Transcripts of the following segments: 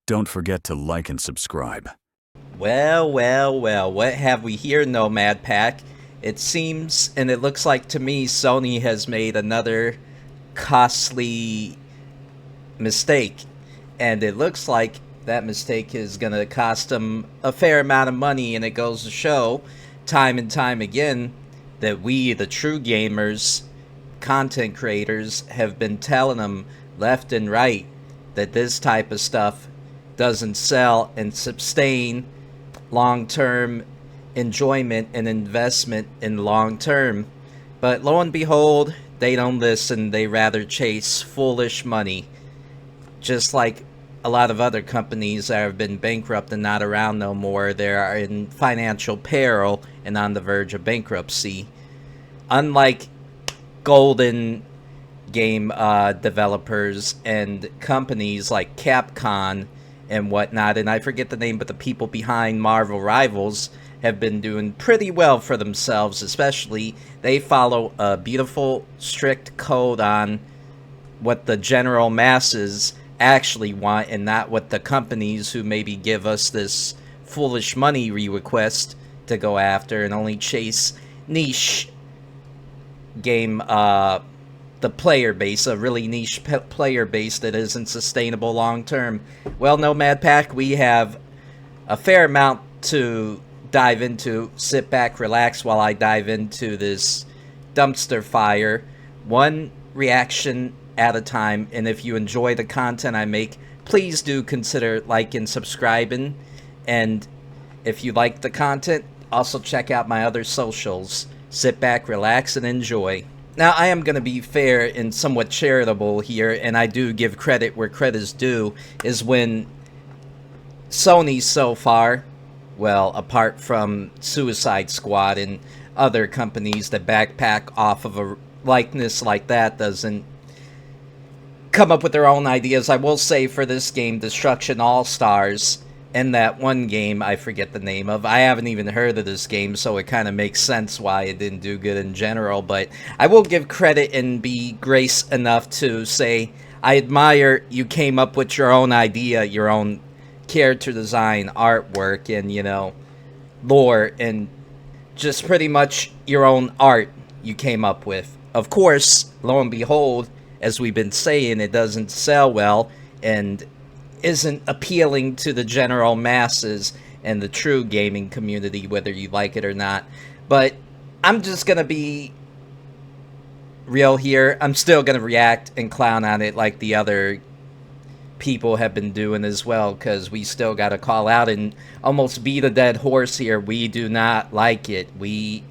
Don't forget to like and subscribe. Well, what have we here, Nomad Pack? It seems, and it looks like to me, Sony has made another costly mistake. And it looks like that mistake is going to cost them a fair amount of money, and it goes to show, time and time again, that we, the true gamers, content creators, have been telling them left and right that this type of stuff doesn't sell and sustain long-term enjoyment and investment in long term. But lo and behold, they don't listen. They rather chase foolish money, just like a lot of other companies that have been bankrupt and not around no more. They are in financial peril and on the verge of bankruptcy. Unlike golden game developers and companies like Capcom and whatnot, and I forget the name, but the people behind Marvel Rivals have been doing pretty well for themselves. Especially, they follow a beautiful, strict code on what the general masses actually want and not what the companies who maybe give us this foolish money request to go after and only chase niche game the player base, a really niche player base that isn't sustainable long term. Well, Nomad Pack, we have a fair amount to dive into. Sit back, relax while I dive into this dumpster fire, one reaction at a time. And if you enjoy the content I make, please do consider liking, subscribing, and if you like the content, also check out my other socials. Sit back, relax, and enjoy. Now, I am going to be fair and somewhat charitable here, and I do give credit where credit is due, is when Sony so far, well, apart from Suicide Squad and other companies that backpack off of a likeness like that, doesn't come up with their own ideas. I will say for this game, Destruction AllStars, and that one game I forget the name of, I haven't even heard of this game, so it kind of makes sense why it didn't do good in general. But I will give credit and be grace enough to say I admire you came up with your own idea, your own character design, artwork, and, you know, lore, and just pretty much your own art you came up with. Of course, lo and behold, as we've been saying, it doesn't sell well and isn't appealing to the general masses and the true gaming community, whether you like it or not. But I'm just gonna be real here. I'm still gonna react and clown on it like the other people have been doing as well, because we still gotta call out and almost beat a dead horse here. We do not like it. We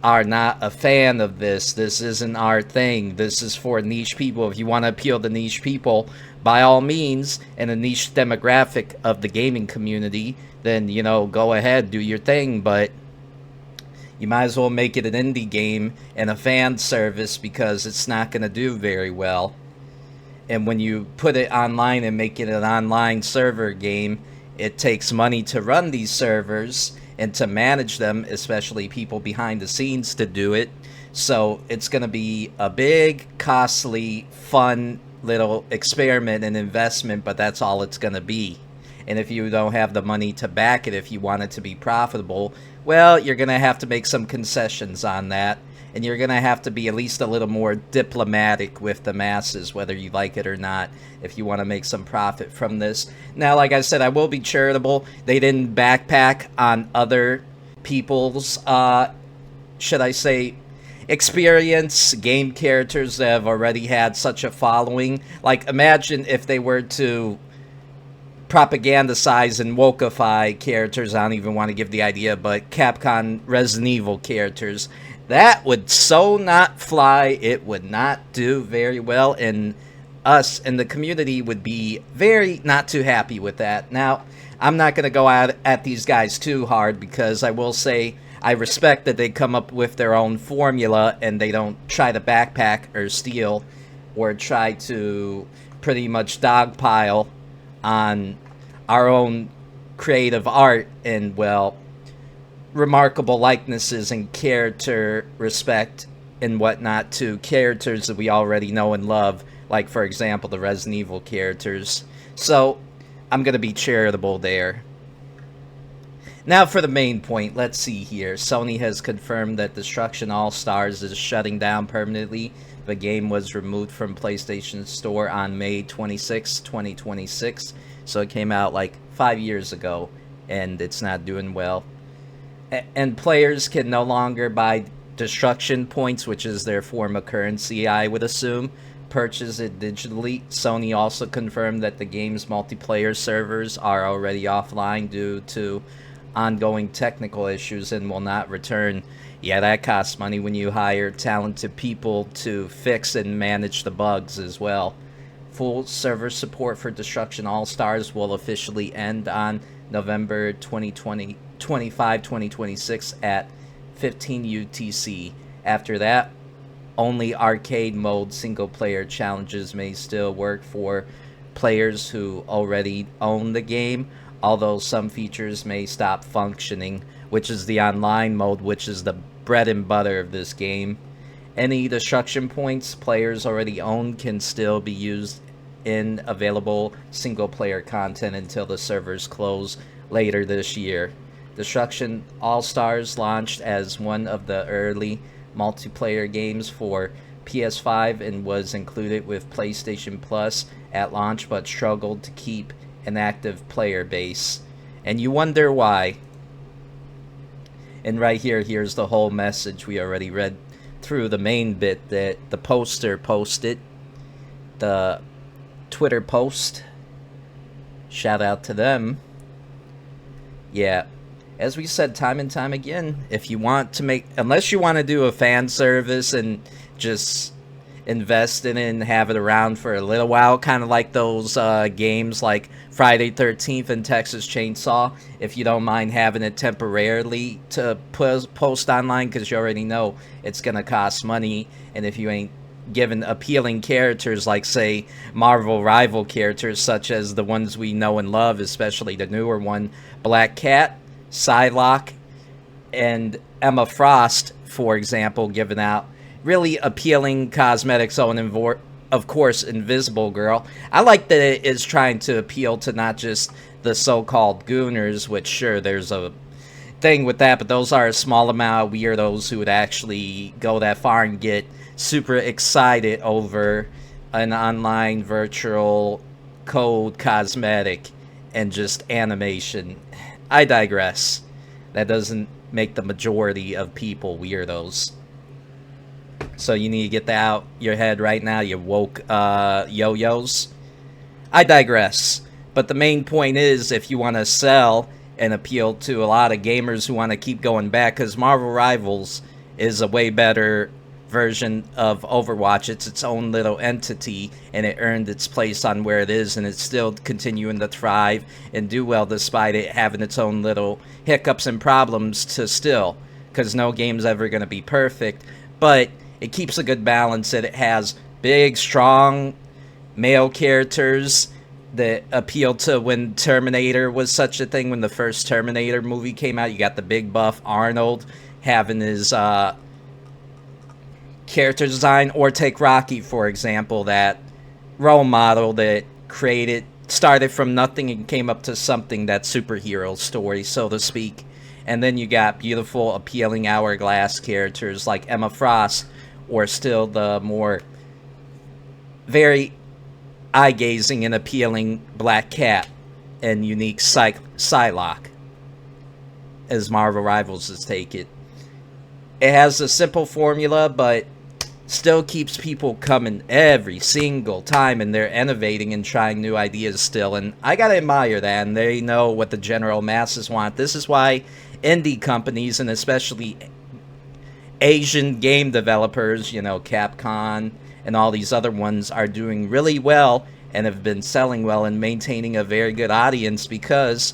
are not a fan of this. This isn't our thing. This is for niche people. If you want to appeal to niche people, by all means, and a niche demographic of the gaming community, then, you know, go ahead, do your thing. But you might as well make it an indie game and a fan service, because it's not going to do very well. And when you put it online and make it an online server game, it takes money to run these servers and to manage them, especially people behind the scenes to do it. So it's going to be a big, costly, fun little experiment and investment, but that's all it's going to be. And if you don't have the money to back it, if you want it to be profitable, well, you're going to have to make some concessions on that. And you're going to have to be at least a little more diplomatic with the masses, whether you like it or not, if you want to make some profit from this. Now, like I said, I will be charitable. They didn't backpack on other people's, should I say, experience, game characters that have already had such a following. Like, imagine if they were to propagandacize and wokeify characters. I don't even want to give the idea, but Capcom Resident Evil characters. That would so not fly. It would not do very well, and us and the community would be very not too happy with that. Now, I'm not going to go out at these guys too hard, because I will say I respect that they come up with their own formula and they don't try to backpack or steal or try to pretty much dogpile on our own creative art and, well, remarkable likenesses and character respect and whatnot to characters that we already know and love, like, for example, the Resident Evil characters. So I'm going to be charitable there. Now for the main point, let's see here. Sony has confirmed that Destruction AllStars is shutting down permanently. The game was removed from PlayStation Store on May 26, 2026. So it came out like 5 years ago, and it's not doing well. And players can no longer buy Destruction points, which is their form of currency, I would assume. Purchase it digitally. Sony also confirmed that the game's multiplayer servers are already offline due to ongoing technical issues and will not return. Yeah, that costs money when you hire talented people to fix and manage the bugs as well. Full server support for Destruction AllStars will officially end on November 2026 at 15 UTC. After that, only arcade mode single player challenges may still work for players who already own the game, although some features may stop functioning, which is the online mode, which is the bread and butter of this game. Any Destruction points players already own can still be used in available single player content until the servers close later this year. Destruction AllStars launched as one of the early multiplayer games for PS5 and was included with PlayStation Plus at launch, but struggled to keep an active player base. And you wonder why. And right here, here's the whole message. We already read through the main bit that the poster posted. The Twitter post. Shout out to them. Yeah. As we said time and time again, if you want to make, unless you want to do a fan service and just invest in it and have it around for a little while, kind of like those games like Friday 13th and Texas Chainsaw, if you don't mind having it temporarily to post online, because you already know it's going to cost money, and if you ain't given appealing characters like, say, Marvel rival characters such as the ones we know and love, especially the newer one, Black Cat, Psylocke, and Emma Frost, for example, giving out really appealing cosmetics. Oh, and of course, Invisible Girl. I like that it is trying to appeal to not just the so-called gooners, which, sure, there's a thing with that, but those are a small amount of weirdos who would actually go that far and get super excited over an online virtual code cosmetic and just animation. I digress. That doesn't make the majority of people weirdos. So you need to get that out your head right now, you woke yo-yos. I digress. But the main point is, if you want to sell and appeal to a lot of gamers who want to keep going back, because Marvel Rivals is a way better version of Overwatch. It's its own little entity, and it earned its place on where it is, and it's still continuing to thrive and do well despite it having its own little hiccups and problems to still, because no game's ever going to be perfect, but it keeps a good balance. That it has big, strong male characters that appeal to when Terminator was such a thing. When the first Terminator movie came out, you got the big buff Arnold having his character design, or take Rocky, for example, that role model that started from nothing and came up to something, that superhero story, so to speak. And then you got beautiful, appealing hourglass characters like Emma Frost, or still the more very eye-gazing and appealing Black Cat and unique Psylocke, as Marvel Rivals is take it. It has a simple formula, but still keeps people coming every single time, and they're innovating and trying new ideas still, and I gotta admire that, and they know what the general masses want. This is why indie companies, and especially Asian game developers, you know, Capcom and all these other ones, are doing really well and have been selling well and maintaining a very good audience, because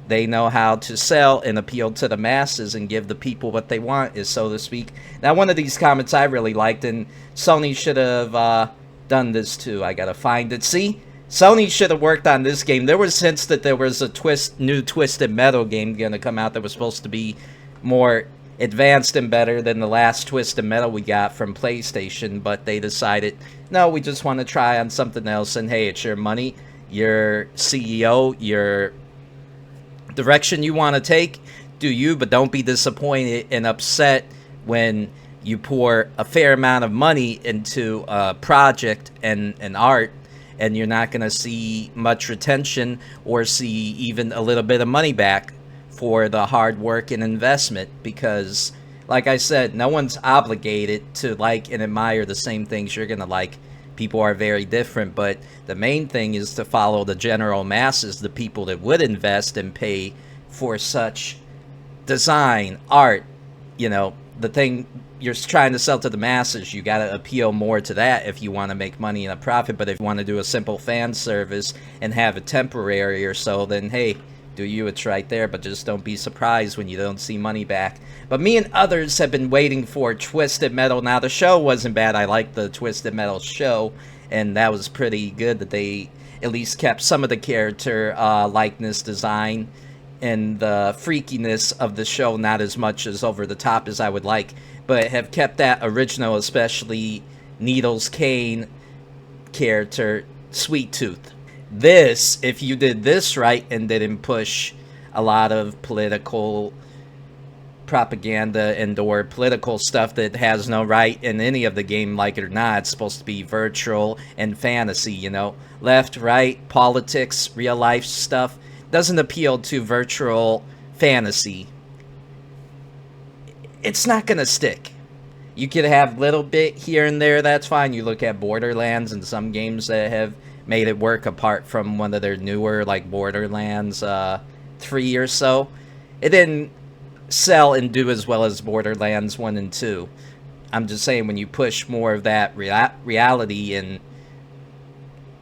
they know how to sell and appeal to the masses and give the people what they want, is so to speak. Now, one of these comments I really liked, and Sony should have done this too. I gotta find it. See? Sony should have worked on this game. There was hints that there was a new Twisted Metal game gonna come out that was supposed to be more advanced and better than the last Twisted Metal we got from PlayStation, but they decided, no, we just want to try on something else, and hey, it's your money. your CEO, your direction you want to take, do you, but don't be disappointed and upset when you pour a fair amount of money into a project and art, and you're not going to see much retention or see even a little bit of money back for the hard work and investment. Because, like I said, no one's obligated to like and admire the same things you're going to like. People are very different, but the main thing is to follow the general masses, the people that would invest and pay for such design, art. You know, the thing you're trying to sell to the masses, you got to appeal more to that if you want to make money and a profit. But if you want to do a simple fan service and have it temporary or so, then hey, do you, it's right there. But just don't be surprised when you don't see money back. But me and others have been waiting for Twisted Metal. Now, the show wasn't bad. I liked the Twisted Metal show, and that was pretty good that they at least kept some of the character likeness design and the freakiness of the show, not as much as over the top as I would like, but have kept that original, especially Needles Kane character, Sweet Tooth. This, if you did this right and didn't push a lot of political propaganda and or political stuff that has no right in any of the game, like it or not, it's supposed to be virtual and fantasy, you know, left, right, politics, real life stuff doesn't appeal to virtual fantasy. It's not gonna stick. You could have little bit here and there, that's fine. You look at Borderlands and some games that have made it work, apart from one of their newer, like Borderlands 3 or so. It didn't sell and do as well as Borderlands 1 and 2. I'm just saying, when you push more of that reality and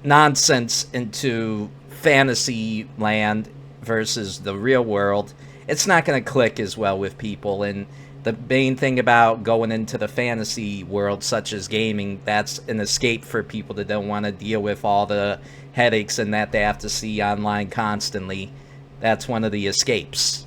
nonsense into fantasy land versus the real world, it's not going to click as well with people. And the main thing about going into the fantasy world, such as gaming, that's an escape for people that don't want to deal with all the headaches and that they have to see online constantly. That's one of the escapes.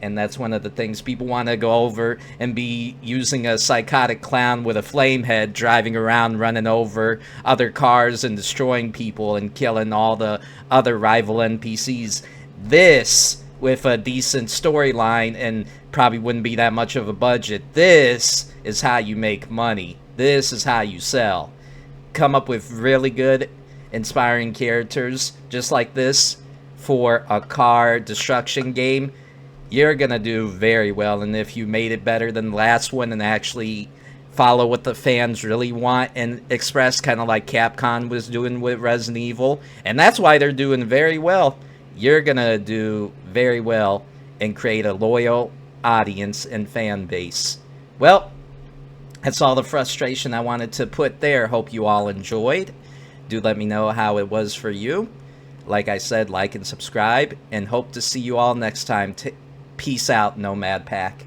And that's one of the things people want to go over and be using a psychotic clown with a flame head driving around, running over other cars and destroying people and killing all the other rival NPCs. This, with a decent storyline and probably wouldn't be that much of a budget, this is how you make money. This is how you sell. Come up with really good, inspiring characters just like this for a car destruction game. You're gonna do very well. And if you made it better than the last one and actually follow what the fans really want and express, kind of like Capcom was doing with Resident Evil, and that's why they're doing very well, you're gonna do very well and create a loyal audience and fan base. Well, that's all the frustration I wanted to put there. Hope you all enjoyed. Do let me know how it was for you. Like I said, like and subscribe, and hope to see you all next time. Peace out, Nomad Pack.